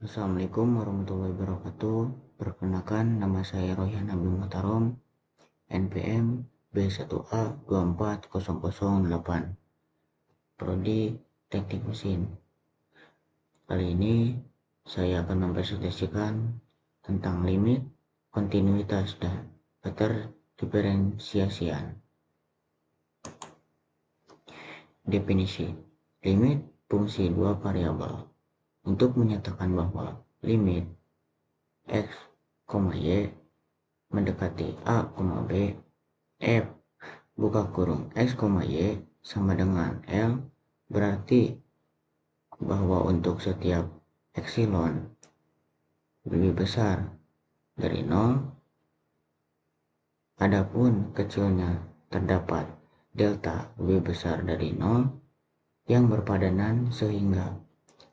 Assalamualaikum warahmatullahi wabarakatuh. Perkenalkan, nama saya Royhan Abi Muhtarom, NPM B1A24008, Prodi Teknik Mesin. Kali ini saya akan mempresentasikan tentang limit, kontinuitas, dan keterdiferensiasian. Definisi limit fungsi dua variabel. Untuk menyatakan bahwa limit x, y mendekati a, b, f buka kurung x, y sama dengan L, berarti bahwa untuk setiap epsilon lebih besar dari 0, adapun kecilnya terdapat delta lebih besar dari 0 yang berpadanan sehingga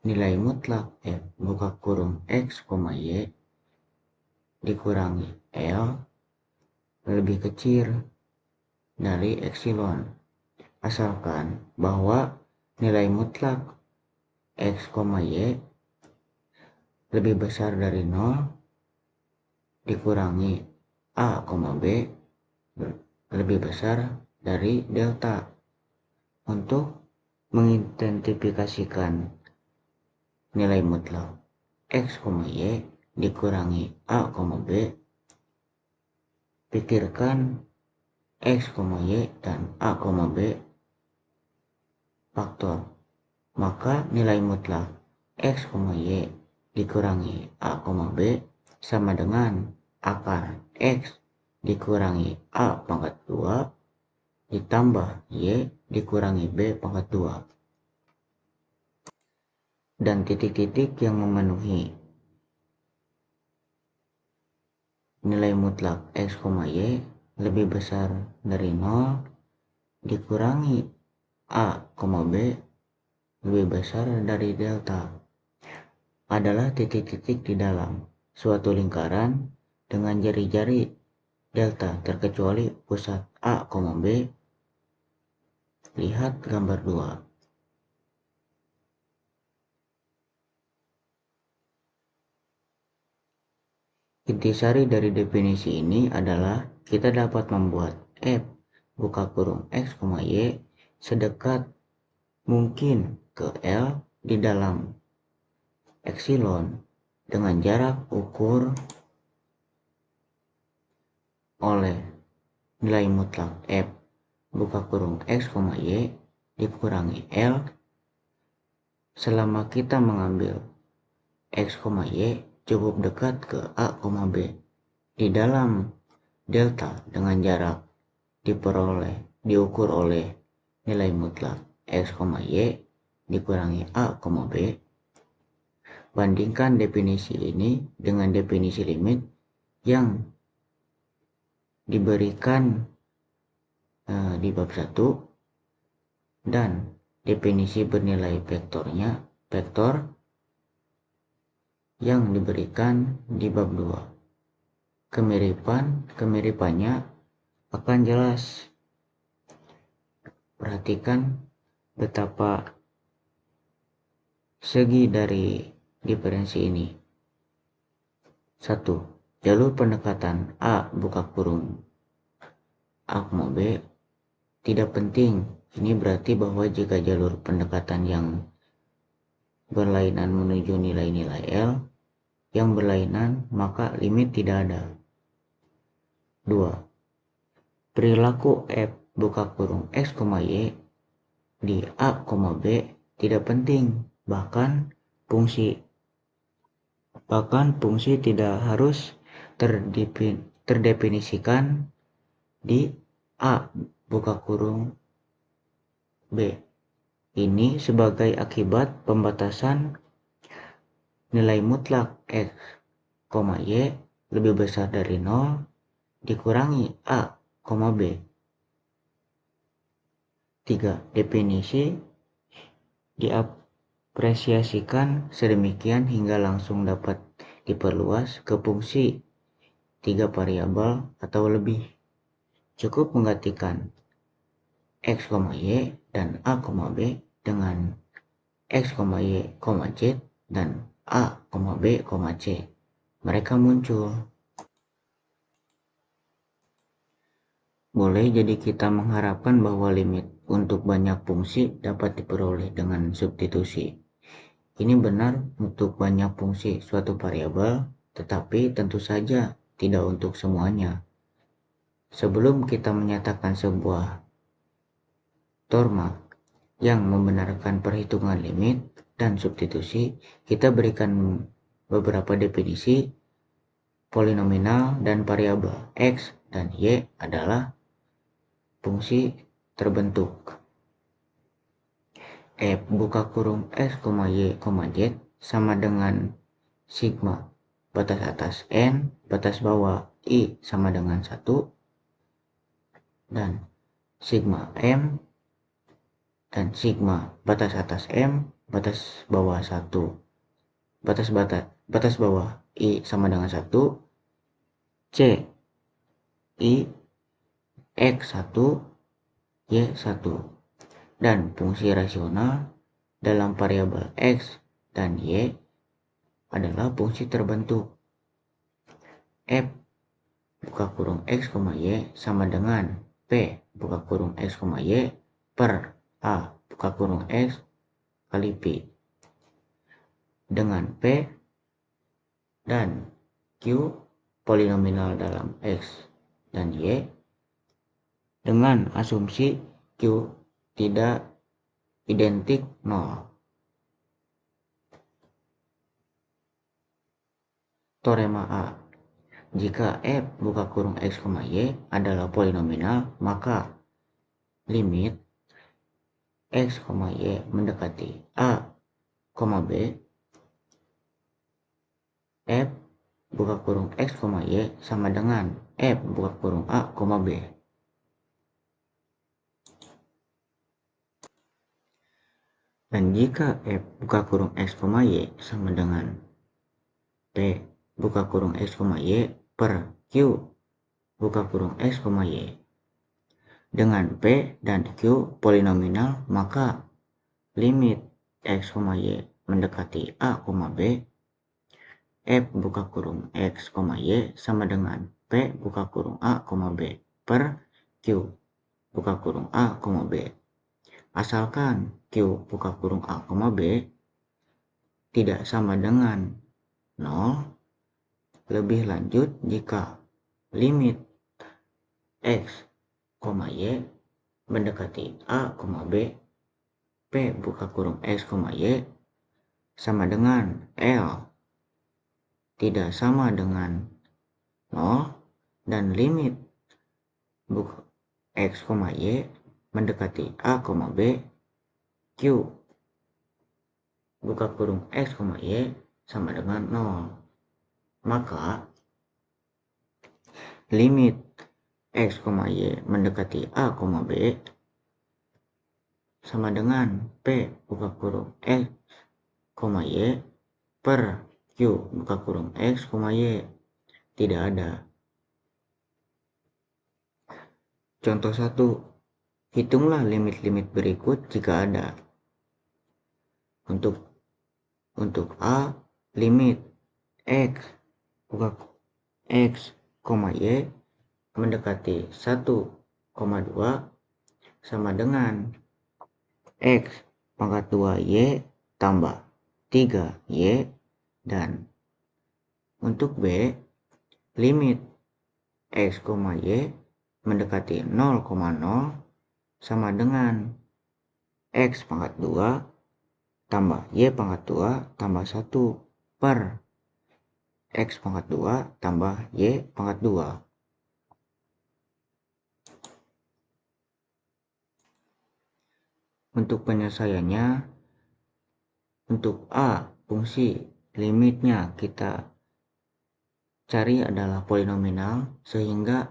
nilai mutlak f buka kurung x, y dikurangi L lebih kecil dari epsilon, asalkan bahwa nilai mutlak x, y lebih besar dari 0 dikurangi a, b lebih besar dari delta. Untuk mengidentifikasikan nilai mutlak x, y dikurangi a, b, pikirkan x, y dan a, b faktor, maka nilai mutlak x, y dikurangi a, b sama dengan akar x dikurangi a pangkat 2 ditambah y dikurangi b pangkat 2, dan titik-titik yang memenuhi nilai mutlak x, y lebih besar dari 0 dikurangi a, b lebih besar dari delta adalah titik-titik di dalam suatu lingkaran dengan jari-jari delta terkecuali pusat a, b. Lihat gambar 2. Intisari dari definisi ini adalah kita dapat membuat f buka kurung x, y sedekat mungkin ke L di dalam epsilon dengan jarak ukur oleh nilai mutlak f buka kurung x, y dikurangi L selama kita mengambil x, y cukup dekat ke a, b di dalam delta dengan jarak diukur oleh nilai mutlak x, y dikurangi a, b. Bandingkan definisi ini dengan definisi limit yang diberikan di bab 1 dan definisi bernilai vektor yang diberikan di bab 2. Kemiripannya akan jelas. Perhatikan betapa segi dari diferensi ini. 1. Jalur pendekatan A buka kurung A, B tidak penting. Ini berarti bahwa jika jalur pendekatan yang berlainan menuju nilai-nilai L yang berlainan, maka limit tidak ada. 2. Perilaku f buka kurung x, y di a, b tidak penting. Bahkan fungsi tidak harus terdefinisikan di a buka kurung b. Ini sebagai akibat pembatasan nilai mutlak x, y lebih besar dari 0 dikurangi a, b. 3. Definisi diapresiasikan sedemikian hingga langsung dapat diperluas ke fungsi 3 variabel atau lebih. Cukup menggantikan x, y dan a, b dengan x, y, z dan a, B, C. Mereka muncul. Boleh jadi kita mengharapkan bahwa limit untuk banyak fungsi dapat diperoleh dengan substitusi. Ini benar untuk banyak fungsi suatu variabel, tetapi tentu saja tidak untuk semuanya. Sebelum kita menyatakan sebuah teorema yang membenarkan perhitungan limit dan substitusi, kita berikan beberapa definisi. Polinomial dan variabel X dan Y adalah fungsi terbentuk. F buka kurung X, Y, Z sama dengan sigma batas atas N batas bawah I sama dengan 1 dan sigma M dan sigma batas atas M batas bawah 1 batas bawah I sama dengan 1 C I X1 Y1 dan fungsi rasional dalam variabel X dan Y adalah fungsi terbentuk. F buka kurung X, Y sama dengan P buka kurung X, Y per A buka kurung X kali P dengan P dan Q polinomial dalam X dan Y dengan asumsi Q tidak identik 0. Teorema A. Jika F buka kurung X, Y adalah polinomial, maka limit X, Y mendekati A, B F buka kurung X, Y sama dengan F buka kurung A, B. Dan jika F buka kurung X, Y sama dengan P buka kurung X, Y per Q buka kurung X, Y dengan P dan Q polinomial, maka limit X, Y mendekati A, B F buka kurung X, Y sama dengan P buka kurung A, B per Q buka kurung A, B. Asalkan Q buka kurung A, B tidak sama dengan 0, lebih lanjut jika limit X, Y mendekati A, B P buka kurung X, Y sama dengan L tidak sama dengan 0 dan limit X, Y mendekati A, B Q buka kurung X, Y sama dengan 0, maka limit X, Y mendekati A, B sama dengan P buka kurung X, Y per Q buka kurung X, Y tidak ada. Contoh 1. Hitunglah limit-limit berikut jika ada. Untuk A, limit X, Y mendekati 1,2 sama dengan X pangkat 2 Y tambah 3 Y, dan untuk B, limit X, Y mendekati 0,0 sama dengan X pangkat 2 tambah Y pangkat 2 tambah 1 per X pangkat 2 tambah Y pangkat 2. Untuk penyelesaiannya, untuk A, fungsi limitnya kita cari adalah polinomial, sehingga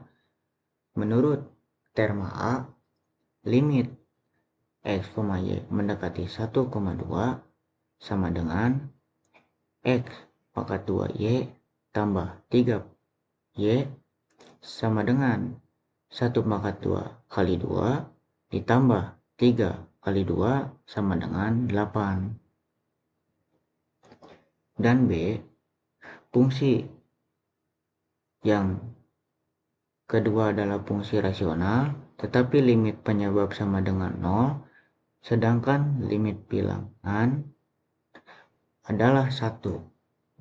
menurut teorema A, limit X, Y mendekati 1,2 sama dengan X pangkat 2 Y tambah 3 Y sama dengan 1 pangkat 2 kali 2 ditambah 3 kali 2 sama dengan 8. Dan B, fungsi yang kedua adalah fungsi rasional, tetapi limit penyebab sama dengan 0, sedangkan limit bilangan adalah 1.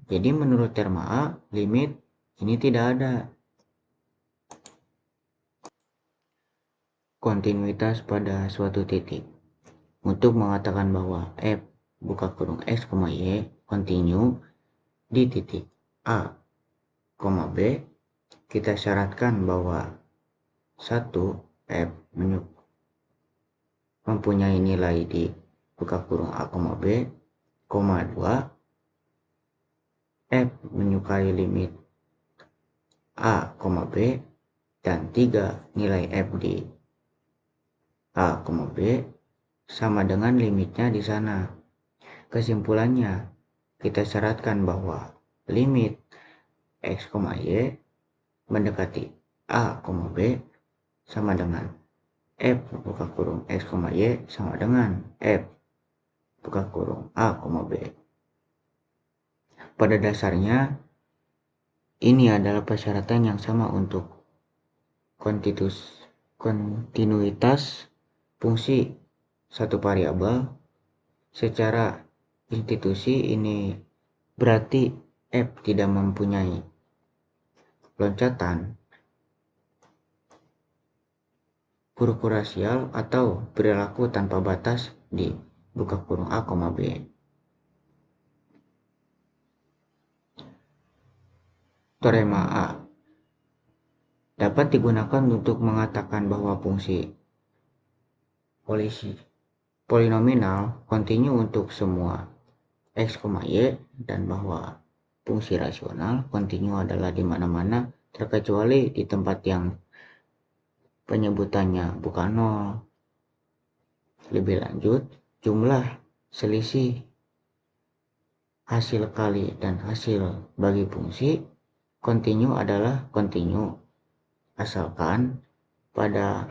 Jadi menurut terma A, limit ini tidak ada. Kontinuitas pada suatu titik. Untuk mengatakan bahwa f buka kurung x, y kontinu di titik A, B, kita syaratkan bahwa 1 f mempunyai nilai di buka kurung A, B, 2 f menyukai limit A, B, dan 3 nilai f di A, B sama dengan limitnya di sana. Kesimpulannya, kita syaratkan bahwa limit x, y mendekati A, B sama dengan f buka kurung x, y sama dengan f buka kurung A, B. Pada dasarnya, ini adalah persyaratan yang sama untuk kontinuitas fungsi satu variabel. Secara institusi ini berarti f tidak mempunyai loncatan, huruf rasial atau perilaku tanpa batas di buka kurung A, B. Teorema A dapat digunakan untuk mengatakan bahwa fungsi polinomial kontinu untuk semua x, y, dan bahwa fungsi rasional kontinu adalah di mana-mana terkecuali di tempat yang penyebutannya bukan 0. Lebih lanjut, jumlah selisih hasil kali dan hasil bagi fungsi kontinu adalah kontinu, asalkan pada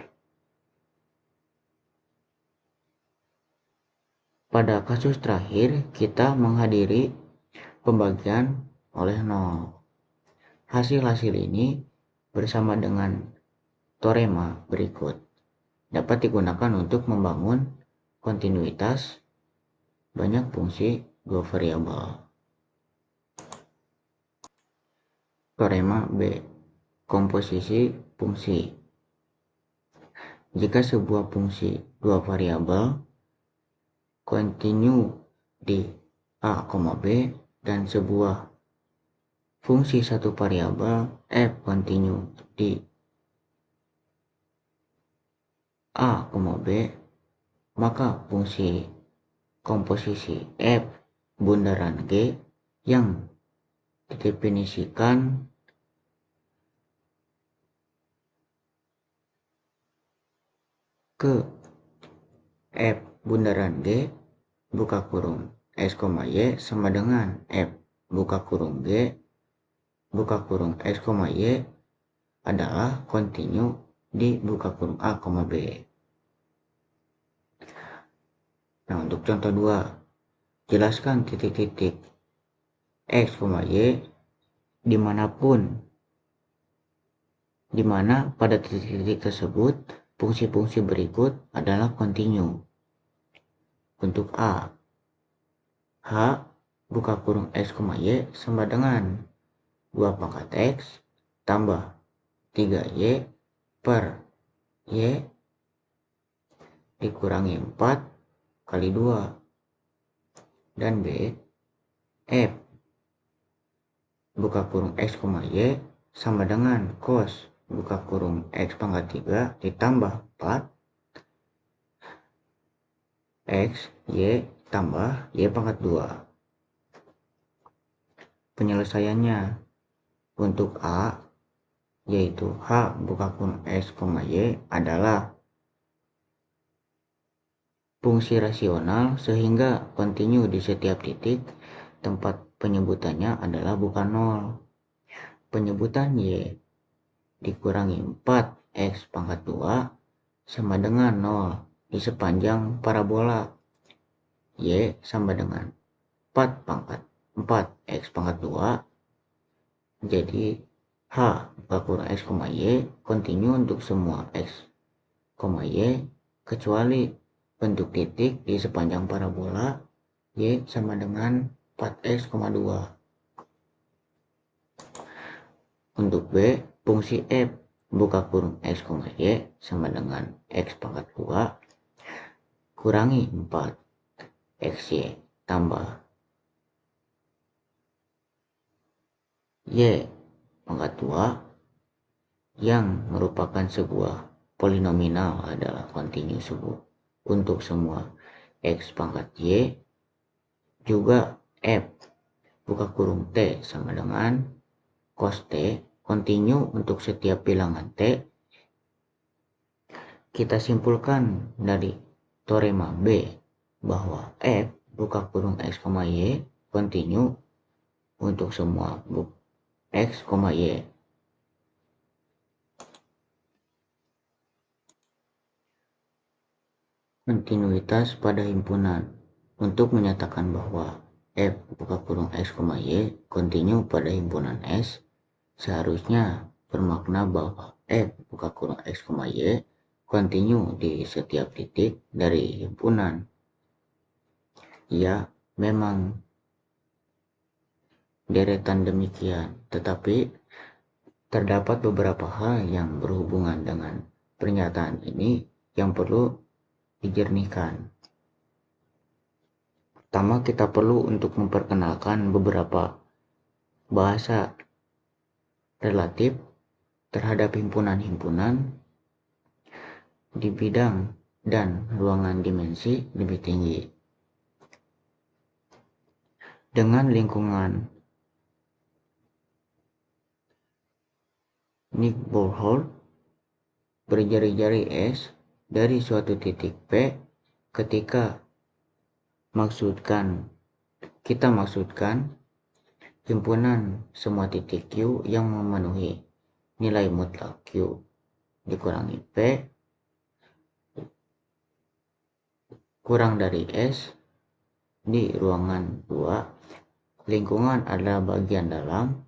kasus terakhir kita menghadiri pembagian oleh 0. Hasil-hasil ini bersama dengan teorema berikut dapat digunakan untuk membangun kontinuitas banyak fungsi dua variabel. Teorema B, komposisi fungsi. Jika sebuah fungsi dua variabel kontinu di A, B dan sebuah fungsi satu variabel f kontinu di A, B, maka fungsi komposisi f bundaran G yang didefinisikan ke f bundaran G buka kurung x, y sama dengan f buka kurung G buka kurung x, y adalah kontinu di buka kurung A, B. Nah, untuk contoh 2, jelaskan titik-titik x, y dimanapun dimana pada titik-titik tersebut fungsi-fungsi berikut adalah kontinu. Untuk A, H buka kurung x, y sama dengan 2 pangkat x tambah 3y per y dikurangi 4 kali 2. Dan B, f buka kurung x, y sama dengan cos buka kurung x pangkat 3 ditambah 4 x, y tambah y pangkat 2. Penyelesaiannya untuk A yaitu H buka kurung x, y adalah fungsi rasional sehingga kontinu di setiap titik tempat penyebutannya adalah bukan 0. Penyebutan y dikurangi 4x pangkat 2 sama dengan 0 di sepanjang parabola y sama dengan 4 pangkat 4x pangkat 2 jadi H buka kurung X, Y kontinu untuk semua X, Y kecuali bentuk titik di sepanjang parabola Y sama dengan 4x, 2. Untuk B, fungsi F buka kurung X, Y sama dengan X pangkat 2 kurangi 4 XY tambah Y pangkat 2 yang merupakan sebuah polinominal adalah kontinu untuk semua X pangkat Y juga F buka kurung T sama dengan cos T kontinu untuk setiap bilangan T. Kita simpulkan dari teorema B bahwa F buka kurung X, Y kontinu untuk semua X, Y. Kontinuitas pada himpunan. Untuk menyatakan bahwa F buka kurung X, Y kontinu pada himpunan S, seharusnya bermakna bahwa F buka kurung X, Y kontinu di setiap titik dari himpunan. Ya, memang deretan demikian, tetapi terdapat beberapa hal yang berhubungan dengan pernyataan ini yang perlu dijernihkan. Pertama, kita perlu untuk memperkenalkan beberapa bahasa relatif terhadap himpunan-himpunan di bidang dan ruangan dimensi lebih tinggi. Dengan lingkungan Nick Bohrholt berjari-jari S dari suatu titik P ketika kita maksudkan himpunan semua titik Q yang memenuhi nilai mutlak Q dikurangi P kurang dari S di ruangan 2. Lingkungan adalah bagian dalam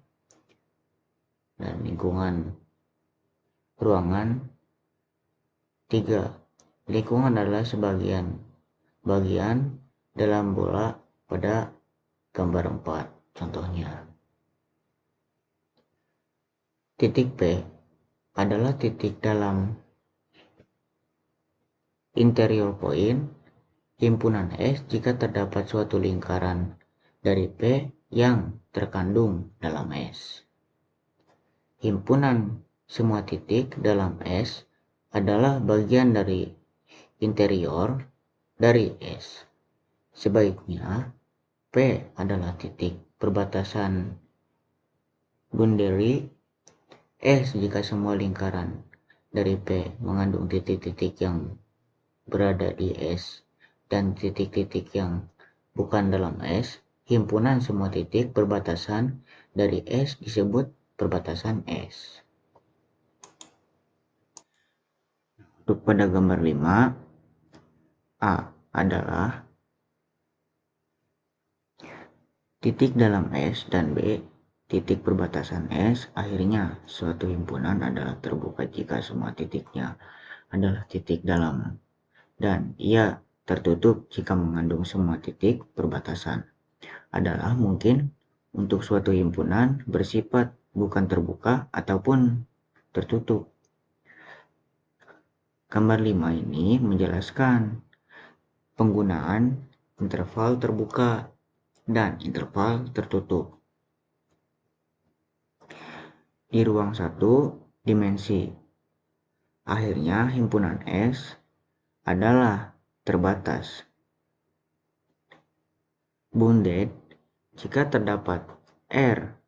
dan lingkungan ruangan 3. Lingkungan adalah bagian dalam bola pada gambar 4. Contohnya, titik P adalah titik dalam interior point himpunan S jika terdapat suatu lingkaran dari P yang terkandung dalam S. Himpunan semua titik dalam S adalah bagian dari interior dari S. Sebaiknya P adalah titik perbatasan boundary S jika semua lingkaran dari P mengandung titik-titik yang berada di S dan titik-titik yang bukan dalam S. Himpunan semua titik perbatasan dari S disebut perbatasan S. Untuk pada gambar 5, A adalah titik dalam S dan B titik perbatasan S. Akhirnya suatu himpunan adalah terbuka jika semua titiknya adalah titik dalam dan ia tertutup jika mengandung semua titik perbatasan. Adalah mungkin untuk suatu himpunan bersifat bukan terbuka ataupun tertutup. Gambar 5 ini menjelaskan penggunaan interval terbuka dan interval tertutup. Di ruang 1 dimensi, akhirnya himpunan S adalah terbatas. Bounded jika terdapat R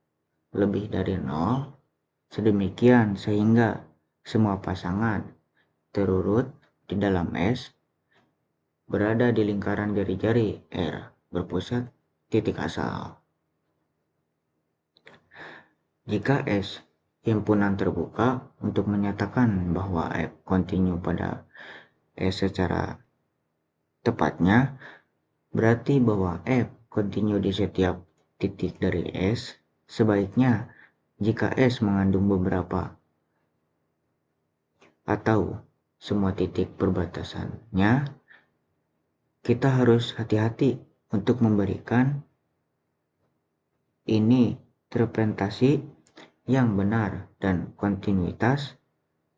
lebih dari 0, sedemikian sehingga semua pasangan terurut di dalam S berada di lingkaran jari-jari R berpusat titik asal. Jika S himpunan terbuka, untuk menyatakan bahwa F kontinu pada S secara tepatnya, berarti bahwa F kontinu di setiap titik dari S, sebaiknya jika S mengandung beberapa atau semua titik perbatasannya, kita harus hati-hati untuk memberikan ini interpretasi yang benar dan kontinuitas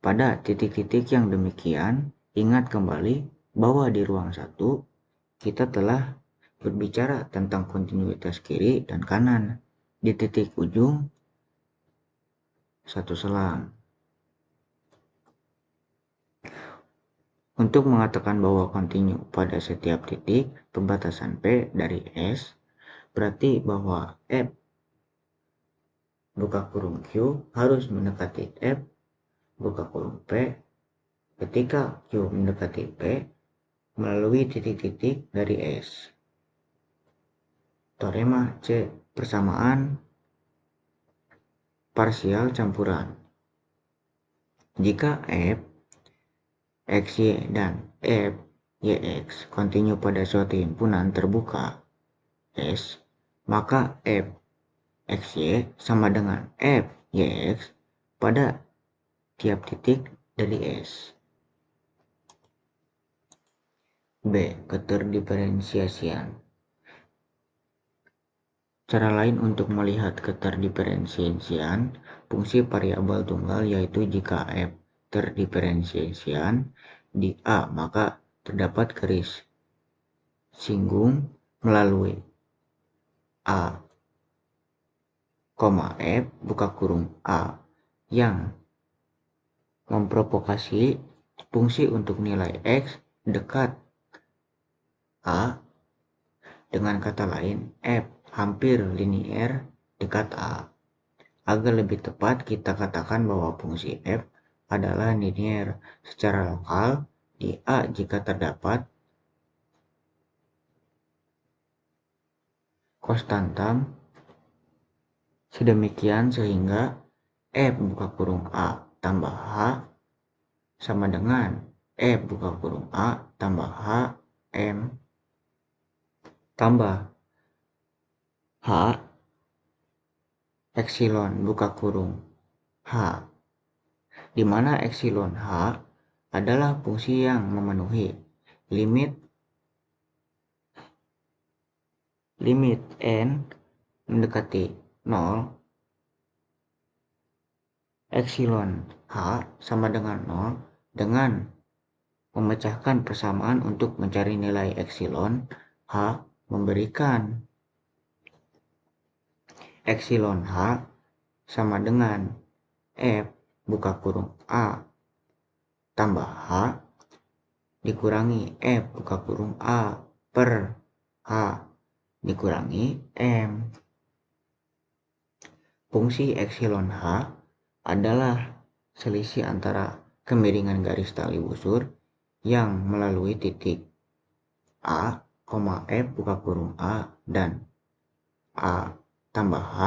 pada titik-titik yang demikian. Ingat kembali bahwa di ruang 1 kita telah berbicara tentang kontinuitas kiri dan kanan di titik ujung satu selang. Untuk mengatakan bahwa kontinu pada setiap titik perbatasan P dari S, berarti bahwa F buka kurung Q harus mendekati F buka kurung P ketika Q mendekati P melalui titik-titik dari S. Teorema C persamaan parsial campuran. Jika F, XY dan F, YX kontinu pada suatu himpunan terbuka S, maka F, XY sama dengan F, YX pada tiap titik dari S. B. Keterdiferensiasian. Cara lain untuk melihat keterdiferensiasian fungsi variabel tunggal yaitu jika F terdiferensiasian di A, maka terdapat garis singgung melalui A, F buka kurung A yang memprovokasi fungsi untuk nilai X dekat A. Dengan kata lain, F hampir linier dekat A. Agar lebih tepat, kita katakan bahwa fungsi F adalah linier secara lokal di A jika terdapat konstantam sedemikian sehingga F buka kurung A tambah H sama dengan F buka kurung A tambah H M tambah H epsilon buka kurung H, di mana epsilon H adalah fungsi yang memenuhi limit n mendekati 0, epsilon H sama dengan 0 dengan memecahkan persamaan untuk mencari nilai epsilon H memberikan epsilon H sama dengan F buka kurung A tambah H dikurangi F buka kurung A per H dikurangi M. Fungsi epsilon H adalah selisih antara kemiringan garis tali busur yang melalui titik A, F buka kurung A dan A tambah H,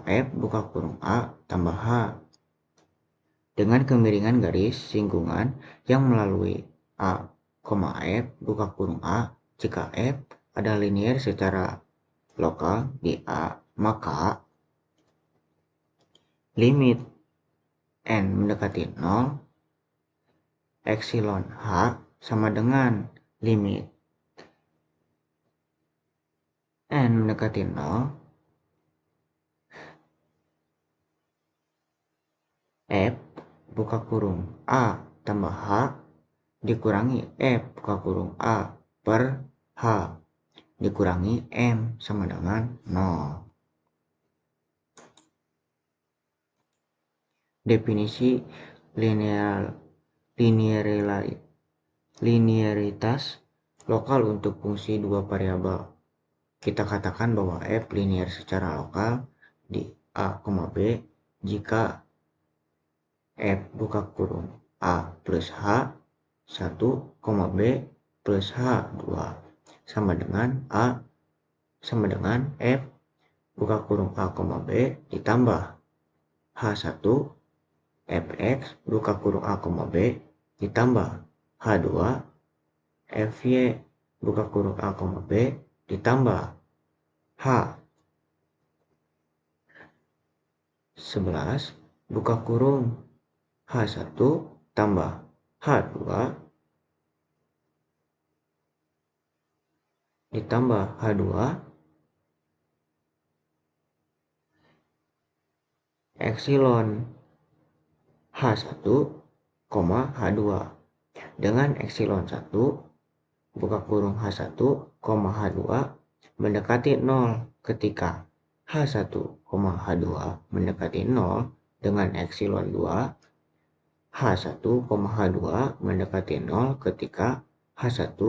F buka kurung A tambah H dengan kemiringan garis singgungan yang melalui A, F buka kurung A. Jika F ada linier secara lokal di A, maka limit n mendekati 0, epsilon H sama dengan limit n mendekati 0, F buka kurung A tambah H dikurangi F buka kurung A per H dikurangi M sama dengan 0. Definisi linearitas lokal untuk fungsi dua variabel. Kita katakan bahwa F linear secara lokal di A, B jika F buka kurung A plus H 1, B plus H 2 sama dengan A sama dengan F buka kurung A, B ditambah H1 Fx buka kurung A, B ditambah H2 Fy buka kurung A, B ditambah H 11 buka kurung H1 tambah H2 ditambah H2 epsilon H1, H2 dengan epsilon 1 buka kurung H1, H2 mendekati 0 ketika H1, H2 mendekati 0 dengan epsilon 2, H1, H2 mendekati 0 ketika H1,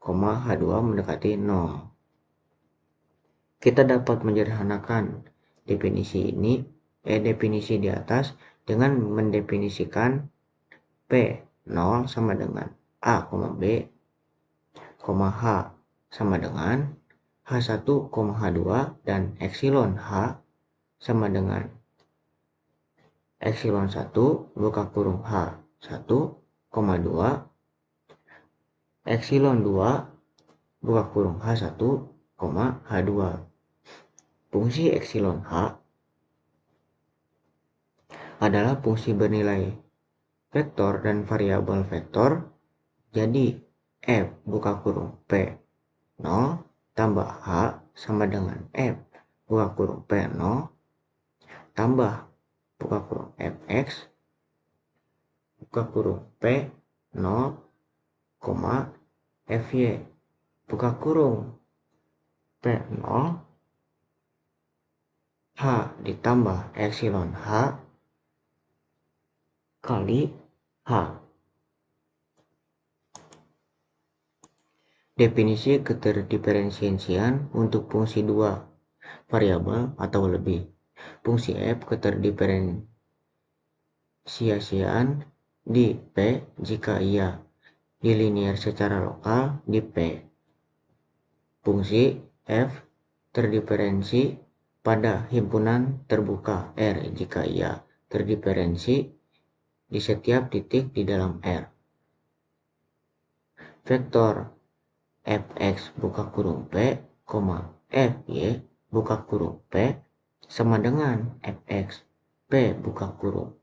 H2 mendekati 0. Kita dapat menyederhanakan definisi di atas dengan mendefinisikan P0 sama dengan A, B, H sama dengan H1, H2 dan epsilon H sama dengan epsilon 1 buka kurung H1, 2 epsilon 2 buka kurung H1, H2. Fungsi epsilon H adalah fungsi bernilai vektor dan variabel vektor. Jadi F buka kurung P0 tambah H sama dengan F buka kurung P0 tambah buka kurung Fx buka kurung P0, Fy buka kurung P0 H ditambah epsilon H kali H. Definisi keterdiferensiasian untuk fungsi 2 variabel atau lebih. Fungsi F keterdiferensiasian di P jika ia dilinear secara lokal di P. Fungsi F terdiferensi pada himpunan terbuka R jika ia terdiferensi di setiap titik di dalam R. Vektor Fx buka kurung P, Fy buka kurung P sama dengan Fx P buka kurung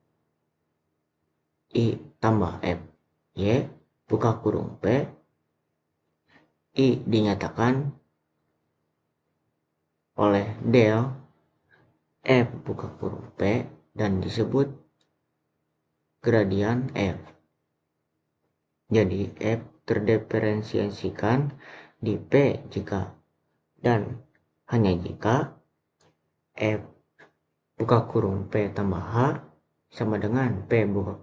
I tambah Fy buka kurung P. I dinyatakan oleh del F buka kurung P dan disebut gradian F. Jadi F terdiferensiasikan di P jika dan hanya jika F buka kurung P tambah H sama dengan P buka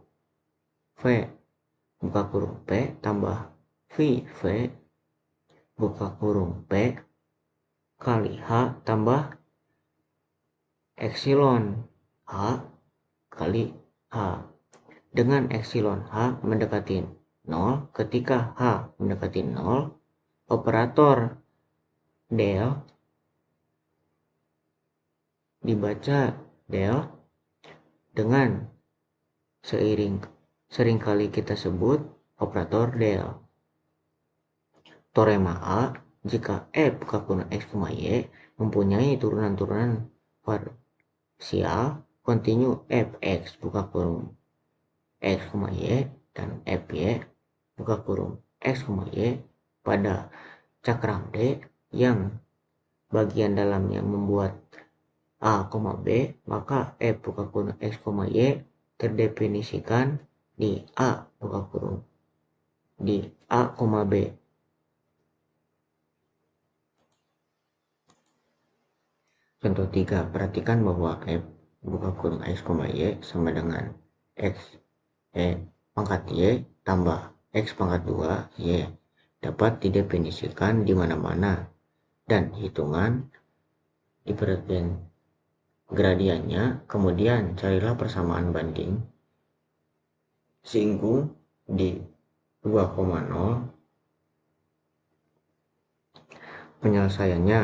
V buka kurung P tambah V buka kurung P kali H tambah epsilon H kali H. Dengan epsilon H mendekati 0 ketika H mendekati 0, operator del dibaca del dengan seringkali kita sebut operator del. Teorema A jika F buka kurung X, Y mempunyai turunan-turunan parsial kontinu Fx buka kurung X, Y dan Fy buka kurung X, Y pada cakram D yang bagian dalamnya membuat A, B, maka F buka kurung X, Y terdefinisikan di A buka kurung di A, B. Contoh 3, perhatikan bahwa F buka kurung X, Y sama dengan X pangkat Y tambah X pangkat 2 Y dapat didefinisikan di mana-mana dan hitungan diperhatikan gradiennya, kemudian carilah persamaan banding singgung di 2,0. Penyelesaiannya,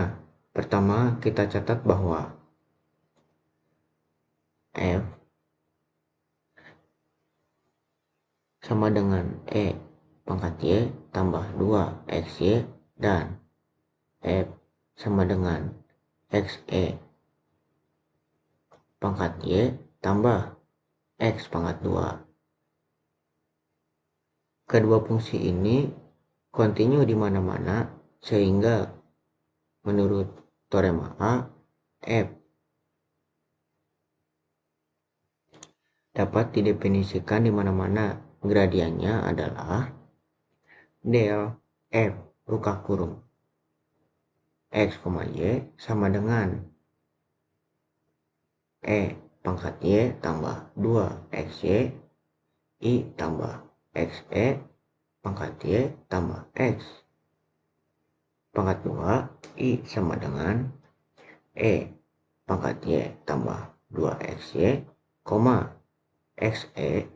pertama kita catat bahwa F sama dengan E pangkat Y tambah 2XY dan F sama dengan XE pangkat Y tambah X pangkat 2. Kedua fungsi ini kontinu di mana-mana sehingga menurut teorema A, F dapat didefinisikan di mana-mana. Gradiennya adalah del F buka kurung X, Y sama dengan E pangkat Y tambah 2XY I tambah XE pangkat Y tambah X pangkat 2 I sama dengan E pangkat Y tambah 2XY, XE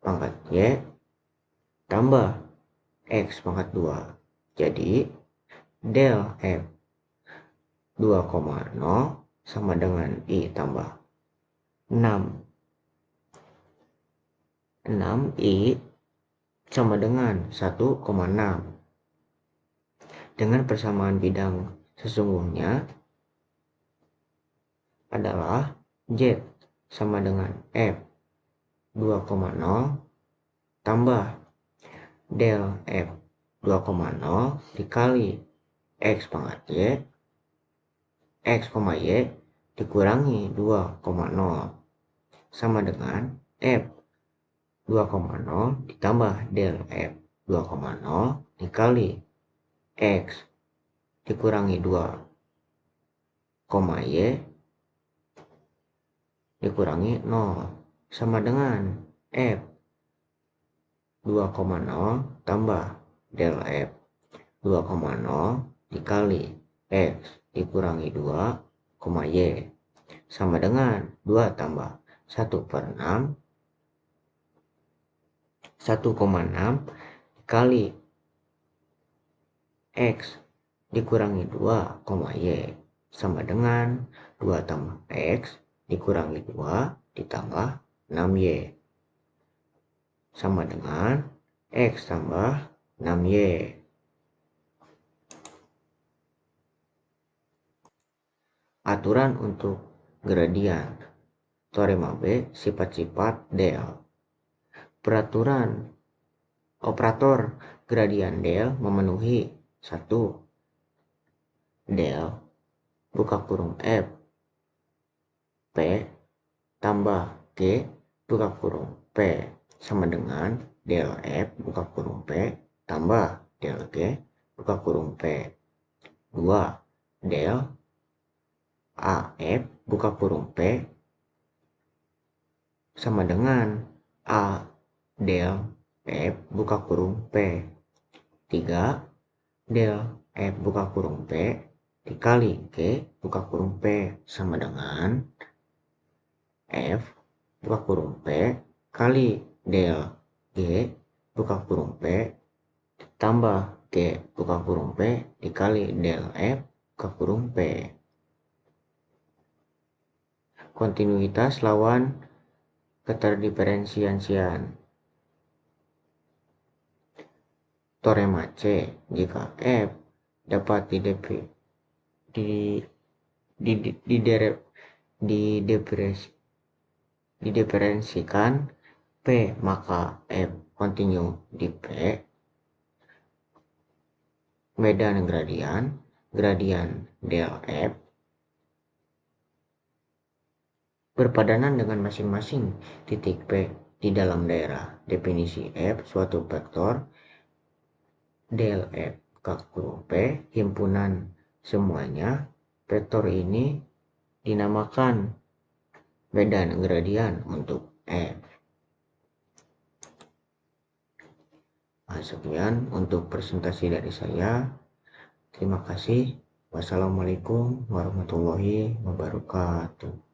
pangkat Y tambah X pangkat 2. Jadi del F 2,0 sama dengan I tambah 6. 6I sama dengan 1,6. Dengan persamaan bidang sesungguhnya adalah Z sama dengan F 2,0 tambah del F 2,0 dikali X pangkat Y, X, Y dikurangi 2,0 sama dengan F 2,0 ditambah del F 2,0 dikali X dikurangi 2, Y dikurangi 0 sama dengan F 2,0 tambah del F 2,0 dikali X dikurangi 2, Y sama dengan 2 tambah 1/6 1,6 dikali X dikurangi 2, Y sama dengan 2 tambah X dikurangi 2 ditambah 6Y sama dengan X tambah 6Y. Aturan untuk gradien teorema B sifat-sifat del. Operator gradien del memenuhi 1. Del buka kurung F P tambah G buka kurung P sama dengan del F buka kurung P tambah del G buka kurung P. 2. Del AF buka kurung P sama dengan A del F buka kurung P. 3. Del F buka kurung P dikali G buka kurung P sama dengan F buka kurung P kali del G buka kurung P tambah G buka kurung P dikali del F buka kurung P. Kontinuitas lawan keterdiferensiasian. Teorema C, jika F dapat didiferensikan P, maka F kontinu di P. Medan gradien del F berpadanan dengan masing-masing titik P di dalam daerah. Definisi F suatu vektor del F buka kurung P himpunan semuanya. Vektor ini dinamakan medan gradien untuk F. Sekian untuk presentasi dari saya. Terima kasih. Wassalamualaikum warahmatullahi wabarakatuh.